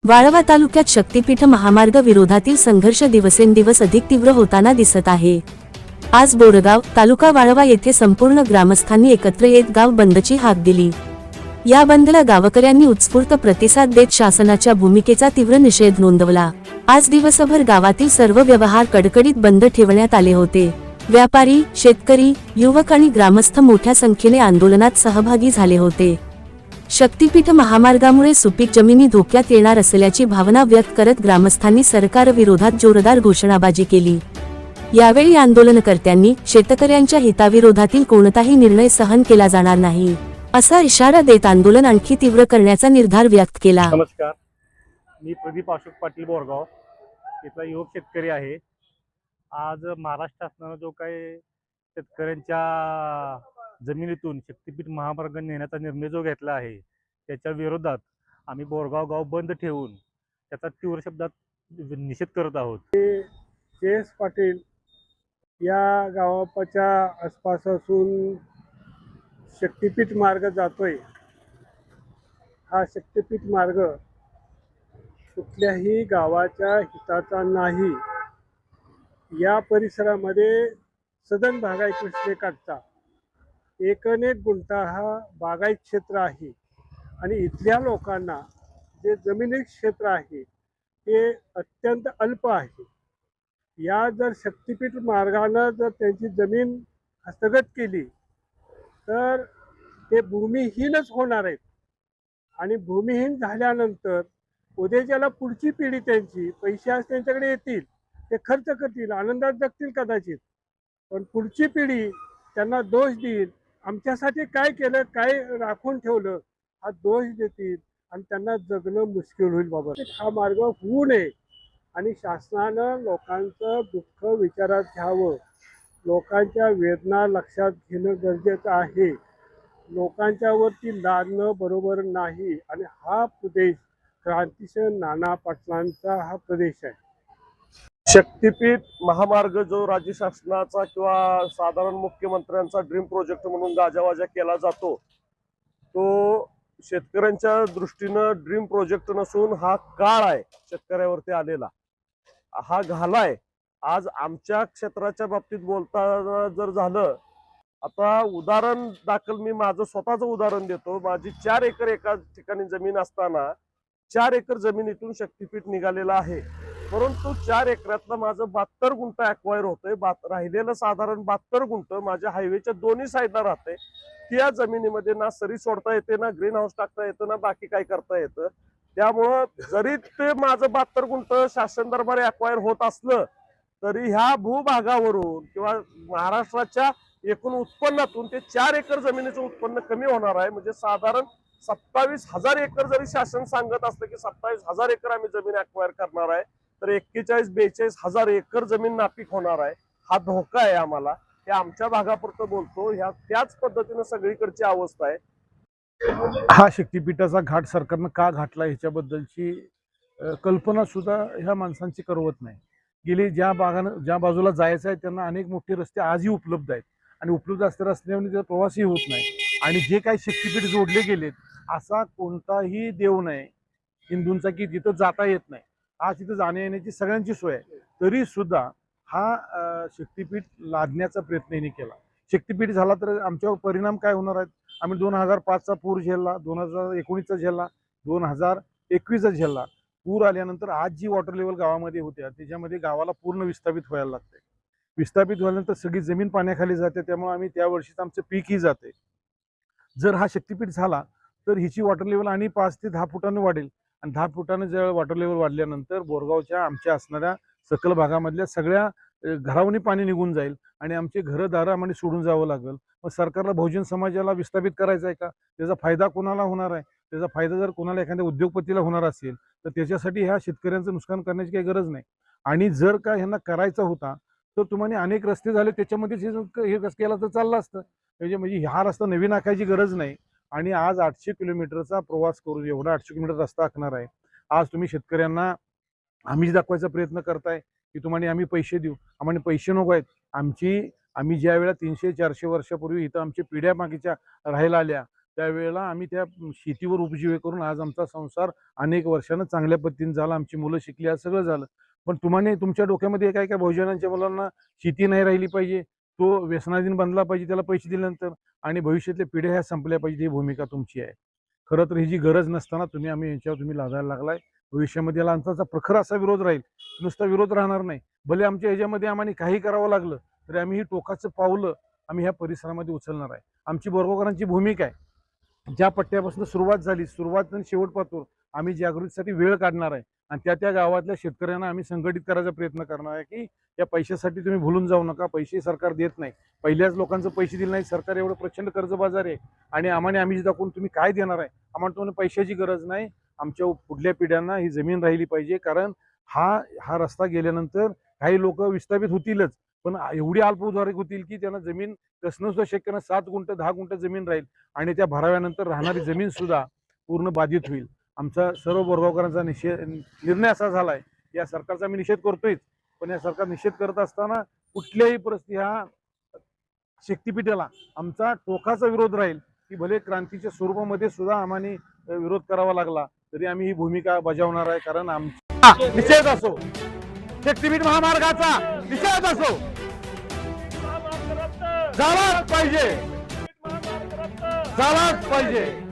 वाळवा तालुक्यात शक्तीपीठ महामार्ग विरोधातील संघर्ष दिवसेंदिवस अधिक तीव्र होताना दिसत आहे। आज बोरगाव तालुका वाळवा येथे संपूर्ण ग्रामस्थांनी एकत्र येत गाव बंदची हाक दिली। या बंदला गावकऱ्यांनी उत्स्फूर्त प्रतिसाद देत शासनाच्या भूमिकेचा तीव्र निषेध नोंदवला। आज दिवसभर गावातील सर्व व्यवहार कडकडीत बंद ठेवण्यात आले होते। व्यापारी, शेतकरी, युवक आणि ग्रामस्थ मोठ्या संख्येने आंदोलनात सहभागी झाले होते। शक्तीपीठ महामार्गामुळे सुपीक जमिनी धोक्यात येणार असल्याची भावना व्यक्त करत ग्रामस्थांनी सरकारविरोधात जोरदार घोषणाबाजी केली। यावेळी आंदोलनकर्त्यांनी शेतकऱ्यांच्या हिताविरोधातील कोणताही निर्णय सहन केला जाणार नाही असा इशारा देत आंदोलन आणखी तीव्र करण्याचा निर्धार व्यक्त केला। नमस्कार, मी प्रदीप अशोक पाटील बोरगाव इथला युवक शेतकरी आहे। आज महाराष्ट्र शासनाने जो काही शेतकऱ्यांच्या जमिनीतून शक्तीपीठ महामार्ग नेण्याचा निर्णय जो घेतला आहे त्याच्या विरोधात आम्ही बोरगाव गाव बंद ठेवून त्याचा तीव्र शब्दात निषेध करत आहोत। जयेश पाटील या गावाच्या आसपास असून शक्तीपीठ मार्ग जातोय। हा शक्तीपीठ मार्ग कुठल्याही गावाच्या हिताचा नाही। या परिसरामध्ये सदन बागायत कृषीकाठचा एकनेक गुंठा हा बागायत क्षेत्र आहे आणि इथल्या लोकांना जे जमिनी क्षेत्र आहे ते अत्यंत अल्प आहे। या जर शक्तीपीठ मार्गाने जर त्यांची जमीन हस्तगत केली तर ते भूमिहीनच होणार आहेत आणि भूमिहीन झाल्यानंतर उद्याच्याला पुढची पिढी त्यांची पैसे आज त्यांच्याकडे येतील, ते खर्च करतील, आनंदात जगतील कदाचित, पण पुढची पिढी त्यांना दोष देईल, आमच्यासाठी काय केलं, काय राखून ठेवलं हा दोष देतील आणि त्यांना जगणं मुश्किल होईल। बाबा हा मार्ग होऊ नये आणि शासनानं लोकांचं दुःख विचारात घ्यावं, लोकांच्या वेदना लक्षात घेणं गरजेचं आहे। लोकांच्यावरती लादणं बरोबर नाही आणि हा प्रदेश क्रांतीसिंह नाना पाटलांचा हा प्रदेश आहे। शक्तीपीठ महामार्ग जो राज्य शासनाचा किंवा साधारण मुख्यमंत्र्यांचा ड्रीम प्रोजेक्ट म्हणून गाजावाजा केला जातो, तो शेतकऱ्यांच्या दृष्टीनं ड्रीम प्रोजेक्ट नसून हा काळ आहे शेतकऱ्यावरती आलेला, हा घालाय। आज आमच्या क्षेत्राच्या बाबतीत बोलता जर झालं, आता उदाहरण दाखल मी माझं स्वतःचं उदाहरण देतो। माझी 4 एकर एका ठिकाणी जमीन असताना 4 एकर जमिनीतून शक्तीपीठ निघालेलं आहे, परंतु 4 एकरातलं माझं 72 गुंठ अक्वायर होतंय। राहिलेलं साधारण 72 गुंठ माझ्या हायवेच्या दोन्ही साईडला राहते। त्या जमिनीमध्ये ना सरी सोडता येते, ना ग्रीन हाऊस टाकता येतं, ना बाकी काय करता येतं। त्यामुळं जरी ते माझं 72 गुंठ शासन दरबारी अक्वायर होत असलं तरी ह्या भूभागावरून किंवा महाराष्ट्राच्या एकूण उत्पन्नातून ते 4 एकर जमिनीचं उत्पन्न कमी होणार आहे। म्हणजे साधारण 27,000 एकर जरी शासन सांगत असलं की 27,000 एकर आम्ही जमीन अक्वायर करणार आहे, तर 41-42,000 एकर जमीन नापीक होणार आहे। हा धोका आहे आम्हाला। हे आमच्या भागापुरतं बोलतो, ह्या त्याच पद्धतीनं सगळीकडची अवस्था आहे। हा शक्तीपीठाचा घाट सरकारनं का घातला ह्याच्याबद्दलची कल्पना सुद्धा ह्या माणसांची करवत नाही। गेली ज्या बाजूला जायचं आहे त्यांना अनेक मोठे रस्ते आजही उपलब्ध आहेत आणि उपलब्ध असलेल्या रस्त्याने त्याचा प्रवासही होत नाही। आणि जे काही शक्तीपीठ जोडले गेलेत असा कोणताही देव नाही हिंदूंचा की तिथं जाता येत नाही। आज तिथं जाण्या येण्याची सगळ्यांची सोय आहे, तरी सुद्धा हा शक्तीपीठ लादण्याचा प्रयत्नही केला। शक्तीपीठ झाला तर आमच्यावर परिणाम काय होणार आहेत? आम्ही 2005चा पूर झेलला, 2019चा झेलला, 2021चा झेलला। पूर आल्यानंतर आज जी वॉटर लेवल गावामध्ये होत्या त्याच्यामध्ये गावाला पूर्ण विस्थापित व्हायला लागते। विस्थापित झाल्यानंतर सगळी जमीन पाण्याखाली जाते, त्यामुळे आम्ही त्या वर्षीच आमचं पीकही जाते। जर हा शक्तीपीठ झाला तर हिची वॉटर लेवल आणि 5 ते 10 फुटाने वाढेल आणि 10 फुटाने जर वॉटर लेवल वाढल्यानंतर बोरगावच्या आमच्या असणाऱ्या सकल भागामधल्या सगळ्या घरावनी पाणी निघून जाईल आणि आमचे घरदारं आम्हाला सोडून जावं लागेल। मग सरकारला बहुजन समाजाला विस्थापित करायचं आहे का? त्याचा फायदा कोणाला होणार आहे? त्याचा फायदा जर कोणाला एखाद्या उद्योगपतीला होणार असेल तर त्याच्यासाठी ह्या शेतकऱ्यांचं नुकसान करण्याची काही गरज नाही। आणि जर का ह्यांना करायचा होता तर तुम्हाला अनेक रस्ते झाले त्याच्यामध्ये हे केलं तर चाललं असतं। म्हणजे हा रस्ता नवीन आखायची गरज नाही। आणि आज 800 किलोमीटरचा प्रवास करून एवढा 800 किलोमीटर रस्ता आखणार आहे। आज तुम्ही शेतकऱ्यांना आम्हीच दाखवायचा प्रयत्न करताय की तुम्हाला आम्ही पैसे देऊ, आम्हाला पैसे नको आहेत। आम्ही ज्या वेळेला 300-400 वर्षापूर्वी इथं आमच्या पिढ्या मागीच्या राहायला आल्या त्यावेळेला आम्ही त्या शेतीवर उपजीविका करून आज आमचा संसार अनेक वर्षानं चांगल्या पद्धतीने झाला, आमची मुलं शिकली, आज सगळं झालं. पण तुम्हाला तुमच्या डोक्यामध्ये काय काय बहुजनांच्या मुलांना शेती नाही राहिली पाहिजे, तो व्यसनाधीन बनला पाहिजे त्याला पैसे दिल्यानंतर, आणि भविष्यातल्या पिढ्या ह्या संपल्या पाहिजे, ही भूमिका तुमची आहे. खरं तर ही जी गरज नसताना आम्ही यांच्यावर तुम्ही लादायला लागलाय. भविष्यामध्ये याला आमचा प्रखर असा विरोध राहील, नुसता विरोध राहणार नाही. भले आमच्या ह्याच्यामध्ये आम्हाला काही करावं लागलं तरी आम्ही ही टोकाचं पावलं आम्ही ह्या परिसरामध्ये उचलणार आहे. आमची बोरगावकरांची भूमिका आहे, ज्या पट्ट्यापासून सुरुवात झाली, सुरुवात आणि शेवट पाहतो आम्ही जागृतीसाठी वेळ काढणार आहे, आणि त्या गावातल्या शेतकऱ्यांना आम्ही संघटित करायचा प्रयत्न करणार आहे की या पैशासाठी तुम्ही भुलून जाऊ नका. पैसे सरकार देत नाही, पहिल्याच लोकांचं पैसे दिले नाही, सरकार एवढं प्रचंड कर्जबाजार आहे, आणि आम्ही दाखवून तुम्ही काय देणार आहे. आम्हाला तुम्हाला पैशाची गरज नाही, आमच्या पुढल्या पिढ्यांना ही जमीन राहिली पाहिजे. कारण हा रस्ता गेल्यानंतर काही लोक विस्थापित होतीलच, पण एवढी अल्प उधारक होतील की त्यांना जमीन कसणं सुद्धा शक्य नाही. 7 गुंठ 10 गुंठ जमीन राहील, आणि त्या भराव्यानंतर राहणारी जमीन सुद्धा पूर्ण बाधित होईल. आमचा सर्व बोरगावकरांचा निर्णय असा झालाय, या सरकारचा मी निषेध करतोय, पण या सरकार निषेध करत असताना कुठल्याही परिस्थिती ह्या शक्तिपीठाला आमचा टोकाचा विरोध राहील, की भले क्रांतीच्या स्वरूपामध्ये सुद्धा आम्हाला विरोध करावा लागला तरी आम्ही ही भूमिका बजावणार आहे. कारण आमचा निषेध असो, शक्तिपीठ महामार्गाचा निषेध असो, झालाच पाहिजे.